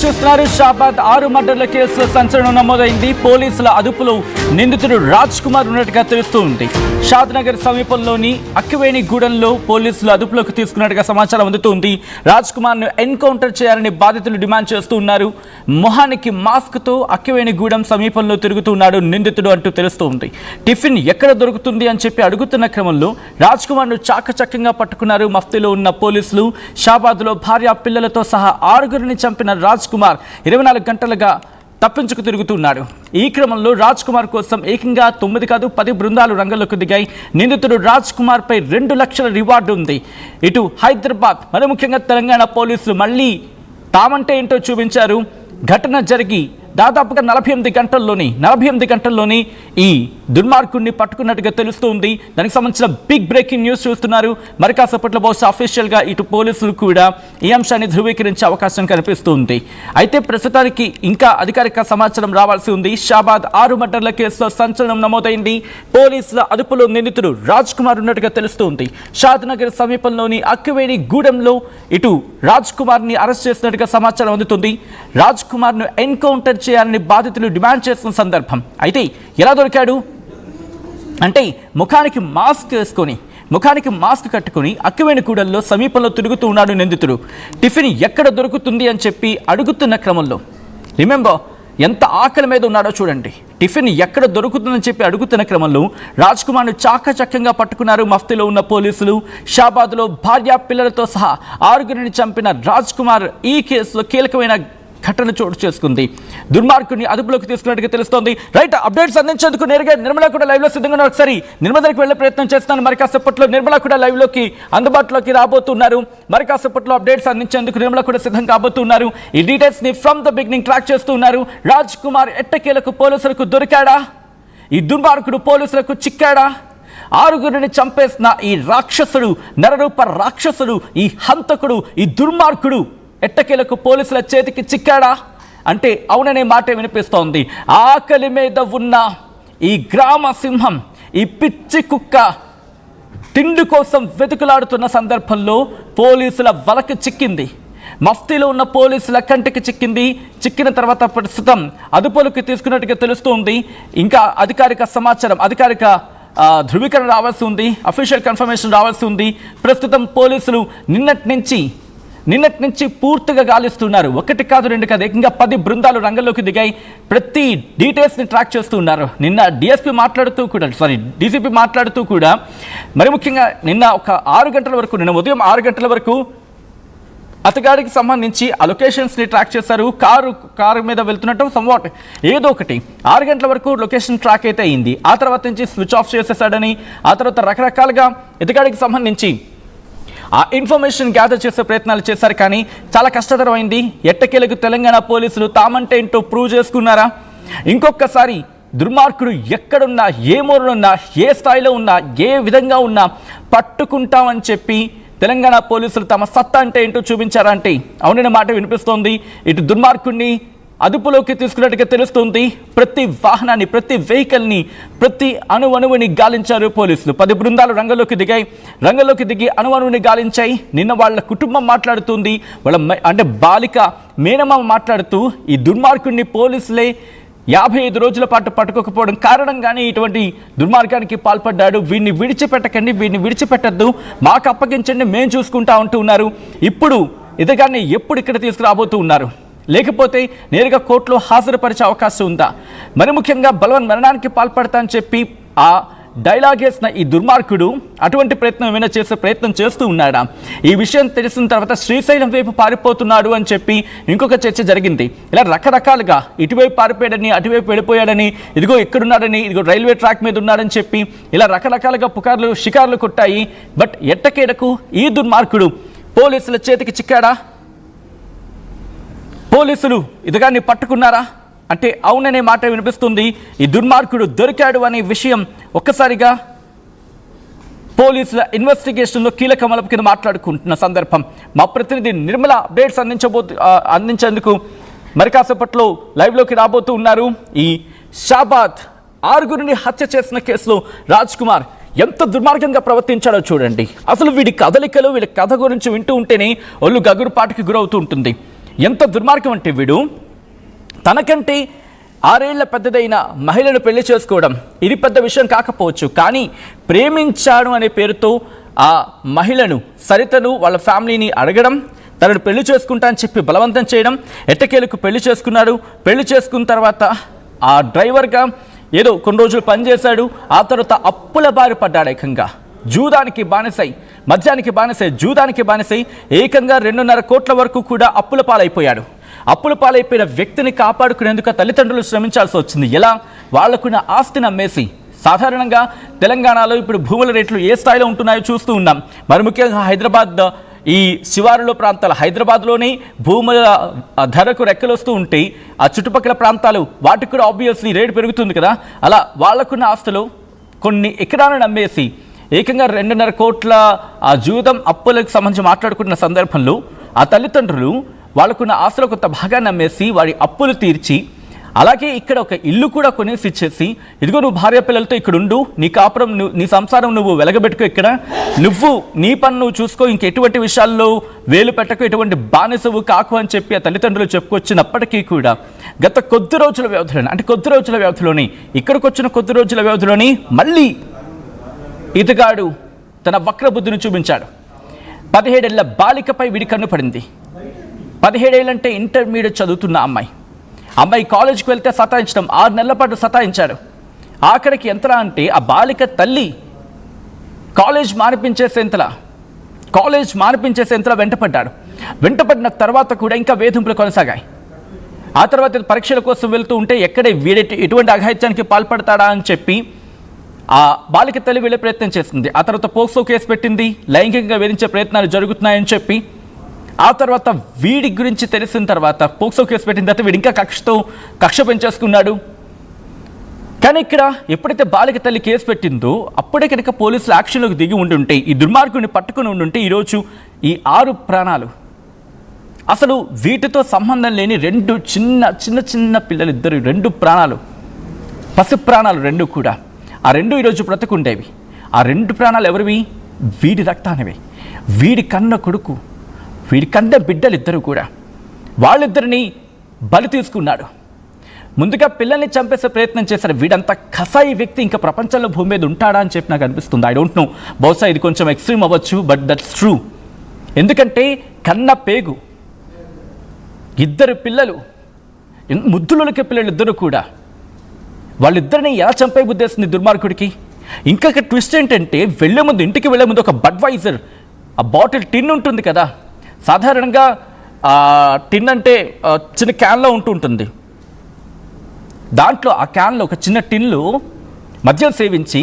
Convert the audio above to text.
చూస్తున్నారు. షాబాద్ 6 మర్డర్ల కేసులో సంచలనం నమోదైంది. పోలీసుల అదుపులో నిందితుడు రాజ్ కుమార్ ఉన్నట్టుగా తెలుస్తూ ఉంది. షాద్నగర్ సమీపంలోని అక్కివేణిగూడెంలో పోలీసులు అదుపులోకి తీసుకున్నట్టుగా సమాచారం అందుతుంది. రాజ్ కుమార్ ను ఎన్కౌంటర్ చేయాలని బాధితులు డిమాండ్ చేస్తూ ఉన్నారు. మొహానికి మాస్క్ తో అక్కివేణిగూడెం సమీపంలో తిరుగుతున్నాడు నిందితుడు అంటూ తెలుస్తోంది. టిఫిన్ ఎక్కడ దొరుకుతుంది అని చెప్పి అడుగుతున్న క్రమంలో రాజ్ కుమార్ ను చాకచక్యంగా పట్టుకున్నారు మఫ్తీలో ఉన్న పోలీసులు. షాబాద్ లో భార్య పిల్లలతో సహా 6గురిని చంపిన రాజ్ కుమార్ 24 గంటలుగా తప్పించుకు తిరుగుతున్నాడు. ఈ క్రమంలో రాజ్ కుమార్ కోసం ఏకంగా 9 కాదు 10 బృందాలు రంగంలోకి దిగాయి. నిందితుడు రాజ్ కుమార్ పై 2 లక్షల రివార్డు ఉంది. ఇటు హైదరాబాద్ మరి ముఖ్యంగా తెలంగాణ పోలీసులు మళ్ళీ తామంటే ఏంటో చూపించారు. ఘటన జరిగి దాదాపుగా 48 గంటల్లోని ఈ దుర్మార్గుడిని పట్టుకున్నట్టుగా తెలుస్తుంది. దానికి సంబంధించిన బిగ్ బ్రేకింగ్ న్యూస్ చూస్తున్నారు. మరి కాసేపట్లో బహుశా అఫీషియల్గా ఇటు పోలీసులు కూడా ఈ అంశాన్ని ధృవీకరించే అవకాశం కనిపిస్తుంది. అయితే ప్రస్తుతానికి ఇంకా అధికారిక సమాచారం రావాల్సి ఉంది. షాబాద్ 6 మర్డర్ల కేసులో సంచలనం నమోదైంది. పోలీసుల అదుపులో నిందితుడు రాజ్ కుమార్ ఉన్నట్టుగా తెలుస్తుంది. షాద్నగర్ సమీపంలోని అక్కివేణిగూడెంలో ఇటు రాజ్ కుమార్ ని అరెస్ట్ చేసినట్టుగా సమాచారం అందుతుంది. రాజ్ కుమార్ ను ఎన్కౌంటర్ చేయాలని బాధితులు డిమాండ్ చేస్తున్న సందర్భం. అయితే ఎలా దొరికాడు అంటే ముఖానికి మాస్క్ కట్టుకుని అక్కివేణిగూడెంలో సమీపంలో తిరుగుతూ ఉన్నాడు నిందితుడు. టిఫిన్ ఎక్కడ దొరుకుతుంది అని చెప్పి అడుగుతున్న క్రమంలో రిమెంబర్ ఎంత ఆకలి మీద ఉన్నాడో చూడండి. టిఫిన్ ఎక్కడ దొరుకుతుందని చెప్పి అడుగుతున్న క్రమంలో రాజ్ కుమార్ను చాకచక్యంగా పట్టుకున్నారు మఫ్తీలో ఉన్న పోలీసులు. షాబాద్లో భార్య పిల్లలతో సహా 6గురిని చంపిన రాజ్ కుమార్ ఈ కేసులో కీలకమైన ఘటన చోటు చేసుకుంది. దుర్మార్గుని అదుపులోకి తీసుకున్నట్టుగా తెలుస్తోంది. రైట్, అప్డేట్స్ అందించేందుకు నేరుగా నిర్మల కూడా లైవ్ లో సిద్ధంగా ఉన్నారు. ఒకసారి నిర్మల దగ్గరికి వెళ్లే ప్రయత్నం చేస్తాను. మరి కాసేపట్లో నిర్మల కూడా లైవ్ లోకి అందుబాటులోకి రాబోతున్నారు. మరి కాసేపట్లో అప్డేట్స్ అందించేందుకు నిర్మల కూడా సిద్ధం కాబోతున్నారు. ఈ డీటెయిల్స్ ని ఫ్రమ్ ద బిగినింగ్ ట్రాక్ చేస్తున్నారు. రాజ్ కుమార్ ఎట్టకేలకు పోలీసులకు దొరికాడా? ఈ దుర్మార్గుడు పోలీసులకు చిక్కాడా? 6గురిని చంపేసిన ఈ రాక్షసుడు, నరరూప రాక్షసుడు, ఈ హంతకుడు, ఈ దుర్మార్గుడు ఎట్టకేలకు పోలీసుల చేతికి చిక్కాడా అంటే అవుననే మాట వినిపిస్తోంది. ఆకలి మీద ఉన్న ఈ గ్రామ సింహం, ఈ పిచ్చి కుక్క తిండి కోసం వెతుకులాడుతున్న సందర్భంలో పోలీసుల వలకు చిక్కింది. మఫ్తీలో ఉన్న పోలీసుల కంటికి చిక్కింది. చిక్కిన తర్వాత ప్రస్తుతం అదుపులోకి తీసుకున్నట్టుగా తెలుస్తోంది. ఇంకా అధికారిక సమాచారం, అధికారిక ధృవీకరణ రావాల్సి ఉంది, అఫీషియల్ కన్ఫర్మేషన్ రావాల్సి ఉంది. ప్రస్తుతం పోలీసులు నిన్నటి నుంచి పూర్తిగా గాలిస్తున్నారు. 1 కాదు 2 కాదు ఏకంగా 10 బృందాలు రంగంలోకి దిగాయి. ప్రతి డీటెయిల్స్ని ట్రాక్ చేస్తూ ఉన్నారు. నిన్న డీసీపీ మాట్లాడుతూ కూడా మరి ముఖ్యంగా నిన్న ఒక 6 గంటల వరకు, నిన్న ఉదయం 6 గంటల వరకు అతగాడికి సంబంధించి ఆ లొకేషన్స్ని ట్రాక్ చేశారు. కారు మీద వెళ్తున్నట్టు సంవాట్ ఏదో ఒకటి 6 గంటల వరకు లొకేషన్ ట్రాక్ అయితే అయింది. ఆ తర్వాత నుంచి స్విచ్ ఆఫ్ చేసేసాడని, ఆ తర్వాత రకరకాలుగా ఇతగాడికి సంబంధించి ఆ ఇన్ఫర్మేషన్ గ్యాదర్ చేసే ప్రయత్నాలు చేశారు. కానీ చాలా కష్టతరమైంది. ఎట్టకేలకు తెలంగాణ పోలీసులు తామంటే ఏంటో ప్రూవ్ చేసుకున్నారా? ఇంకొకసారి దుర్మార్గుడు ఎక్కడున్నా, ఏ మూలనున్నా, ఏ స్థాయిలో ఉన్నా, ఏ విధంగా ఉన్నా పట్టుకుంటామని చెప్పి తెలంగాణ పోలీసులు తమ సత్తా అంటే ఏంటో చూపించారంటే అవుననే మాట వినిపిస్తోంది. ఇటు దుర్మార్గుడిని అదుపులోకి తీసుకున్నట్టుగా తెలుస్తుంది. ప్రతి వాహనాన్ని, ప్రతి వెహికల్ని, ప్రతి అణువణువుని గాలించారు పోలీసులు. 10 బృందాలు రంగంలోకి దిగి అణువణువుని గాలించాయి. నిన్న వాళ్ళ కుటుంబం మాట్లాడుతుంది, అంటే బాలిక మేనమామ మాట్లాడుతూ ఈ దుర్మార్గుడిని పోలీసులే 55 రోజుల పాటు పట్టుకోకపోవడం కారణంగానే ఇటువంటి దుర్మార్గానికి పాల్పడ్డాడు. వీడిని విడిచిపెట్టకండి, వీడిని విడిచిపెట్టద్దు, మాకు అప్పగించండి, మేము చూసుకుంటా ఉంటూ ఉన్నారు. ఇప్పుడు ఇతగాన్ని ఎప్పుడు ఇక్కడ తీసుకురాబోతూ ఉన్నారు? లేకపోతే నేరుగా కోర్టులో హాజరుపరిచే అవకాశం ఉందా? మరి ముఖ్యంగా బలవన్ మరణానికి పాల్పడతా అని చెప్పి ఆ డైలాగ్ వేసిన ఈ దుర్మార్గుడు అటువంటి ప్రయత్నం ఏమైనా చేసే ప్రయత్నం చేస్తూ ఉన్నాడా? ఈ విషయం తెలిసిన తర్వాత శ్రీశైలం వైపు పారిపోతున్నాడు అని చెప్పి ఇంకొక చర్చ జరిగింది. ఇలా రకరకాలుగా ఇటువైపు పారిపోయాడని, అటువైపు వెళ్ళిపోయాడని, ఇదిగో ఎక్కడున్నాడని, ఇదిగో రైల్వే ట్రాక్ మీద ఉన్నాడని చెప్పి ఇలా రకరకాలుగా షికార్లు కొట్టాయి. బట్ ఎట్టకేలకు ఈ దుర్మార్గుడు పోలీసుల చేతికి చిక్కాడా? పోలీసులు ఇతగాన్ని పట్టుకున్నారా అంటే అవుననే మాట వినిపిస్తుంది. ఈ దుర్మార్గుడు దొరికాడు అనే విషయం ఒక్కసారిగా పోలీసుల ఇన్వెస్టిగేషన్లో కీలక మలుపు కింద మాట్లాడుకుంటున్న సందర్భం. మా ప్రతినిధి నిర్మల అప్డేట్స్ అందించేందుకు మరి కాసేపట్లో లైవ్లోకి రాబోతూ ఉన్నారు. ఈ షాబాద్ 6గురిని హత్య చేసిన కేసులో రాజ్ కుమార్ ఎంత దుర్మార్గంగా ప్రవర్తించాడో చూడండి. అసలు వీడి కదలికలు, వీడి కథ గురించి వింటూ ఉంటేనే ఒళ్ళు గగురుపాటుకి గురవుతూ ఉంటుంది. ఎంత దుర్మార్గం అంటే వీడు తనకంటే 6 ఏళ్ల పెద్దదైన మహిళను పెళ్లి చేసుకోవడం ఇది పెద్ద విషయం కాకపోవచ్చు, కానీ ప్రేమించాడు అనే పేరుతో ఆ మహిళను సరితను వాళ్ళ ఫ్యామిలీని అడగడం, తనను పెళ్లి చేసుకుంటా అని చెప్పి బలవంతం చేయడం, ఎట్టకేలకు పెళ్లి చేసుకున్నాడు. పెళ్లి చేసుకున్న తర్వాత ఆ డ్రైవర్గా ఏదో కొన్ని రోజులు పనిచేశాడు. ఆ తర్వాత అప్పుల బారి పడ్డాడు. ఏకంగా జూదానికి బానిసై, మద్యానికి బానిసై, జూదానికి బానిసై ఏకంగా 2.5 కోట్ల వరకు కూడా అప్పుల పాలైపోయాడు. అప్పుల పాలైపోయిన వ్యక్తిని కాపాడుకునేందుకు తల్లిదండ్రులు శ్రమించాల్సి వచ్చింది. ఎలా? వాళ్లకున్న ఆస్తిని అమ్మేసి. సాధారణంగా తెలంగాణలో ఇప్పుడు భూముల రేట్లు ఏ స్థాయిలో ఉంటున్నాయో చూస్తూ ఉన్నాం. మరి ముఖ్యంగా హైదరాబాద్ ఈ శివారులో ప్రాంతాలు, హైదరాబాద్లోని భూముల ధరకు రెక్కలు వస్తూ ఉంటాయి. ఆ చుట్టుపక్కల ప్రాంతాలు వాటికి కూడా ఆబ్వియస్లీ రేటు పెరుగుతుంది కదా. అలా వాళ్లకున్న ఆస్తులు కొన్ని ఎకరాలను అమ్మేసి ఏకంగా 2.5 కోట్ల ఆ జూదం అప్పులకు సంబంధించి మాట్లాడుకున్న సందర్భంలో ఆ తల్లిదండ్రులు వాళ్ళకున్న ఆస్తుల కొంత భాగాన్ని అమ్మేసి వాడి అప్పులు తీర్చి, అలాగే ఇక్కడ ఒక ఇల్లు కూడా కొనేసి ఇచ్చేసి, ఇదిగో నువ్వు భార్య పిల్లలతో ఇక్కడ ఉండు, నీ కాపురం నీ సంసారం నువ్వు వెలగబెట్టుకో, ఇక్కడ నువ్వు నీ పని నువ్వు చూసుకో, ఇంకెటువంటి విషయాల్లో వేలు పెట్టకు, ఎటువంటి బానిసవు కాకు అని చెప్పి ఆ తల్లిదండ్రులు చెప్పుకొచ్చినప్పటికీ కూడా గత కొద్ది రోజుల వ్యవధిలోనే, అంటే కొద్ది రోజుల వ్యవధిలోని, ఇక్కడికి వచ్చిన కొద్ది రోజుల వ్యవధిలోని మళ్ళీ ఇతగాడు తన వక్ర బుద్ధిని చూపించాడు. 17 ఏళ్ల బాలికపై వీడి కన్ను పడింది. 17 ఏళ్ళంటే ఇంటర్మీడియట్ చదువుతున్న అమ్మాయి కాలేజ్కి వెళ్తే సతాయించడం, 6 నెలల పాటు సతాయించాడు. ఆఖరికి ఎంతలా అంటే ఆ బాలిక తల్లి కాలేజ్ మానిపించేసేంతలా వెంటపడిన తర్వాత కూడా ఇంకా వేధింపులు కొనసాగాయి. ఆ తర్వాత పరీక్షల కోసం వెళ్తూ ఉంటే ఎక్కడే ఎటువంటి అఘాయిత్యానికి పాల్పడతాడా అని చెప్పి ఆ బాలిక తల్లి వెళ్ళే ప్రయత్నం చేసింది. ఆ తర్వాత పోక్సో కేసు పెట్టింది, లైంగికంగా వేధించే ప్రయత్నాలు జరుగుతున్నాయని చెప్పి. ఆ తర్వాత వీడి గురించి తెలిసిన తర్వాత పోక్సో కేసు పెట్టిన తర్వాత వీడు ఇంకా కక్ష పెంచేసుకున్నాడు. కానీ ఇక్కడ ఎప్పుడైతే బాలిక తల్లి కేసు పెట్టిందో అప్పుడే కనుక పోలీసులు యాక్షన్లోకి దిగి ఉండుంటే, ఈ దుర్మార్గుని పట్టుకుని ఉండుంటే ఈరోజు ఈ 6 ప్రాణాలు, అసలు వీటితో సంబంధం లేని 2 చిన్న పిల్లలిద్దరు, 2 ప్రాణాలు, పసి ప్రాణాలు 2 కూడా, ఆ 2 ఈరోజు బ్రతుకుండేవి. ఆ 2 ప్రాణాలు ఎవరివి? వీడి రక్తానివి. వీడి కన్న కొడుకు, వీడి కన్న బిడ్డలిద్దరూ కూడా, వాళ్ళిద్దరిని బలి తీసుకున్నాడు. ముందుగా పిల్లల్ని చంపేసే ప్రయత్నం చేశాడు. వీడంత కసాయి వ్యక్తి ఇంకా ప్రపంచంలో భూమి మీద ఉంటాడా అని చెప్పి నాకు అనిపిస్తుంది. ఐ డోంట్ నో, బహుశా ఇది కొంచెం ఎక్స్ట్రీమ్ అవ్వచ్చు, బట్ దట్స్ ట్రూ. ఎందుకంటే కన్న పేగు, 2 పిల్లలు, ముద్దులకే పిల్లలు ఇద్దరు కూడా, వాళ్ళిద్దరిని ఎలా చంపే ఉద్దేశింది దుర్మార్గుడికి. ఇంకొక ట్విస్ట్ ఏంటంటే ఇంటికి వెళ్ళే ముందు ఒక బడ్వైజర్ ఆ బాటిల్ టిన్ ఉంటుంది కదా, సాధారణంగా టిన్ అంటే చిన్న క్యాన్లో ఉంటుంది. దాంట్లో ఆ క్యాన్లో ఒక చిన్న టిన్లో మద్యం సేవించి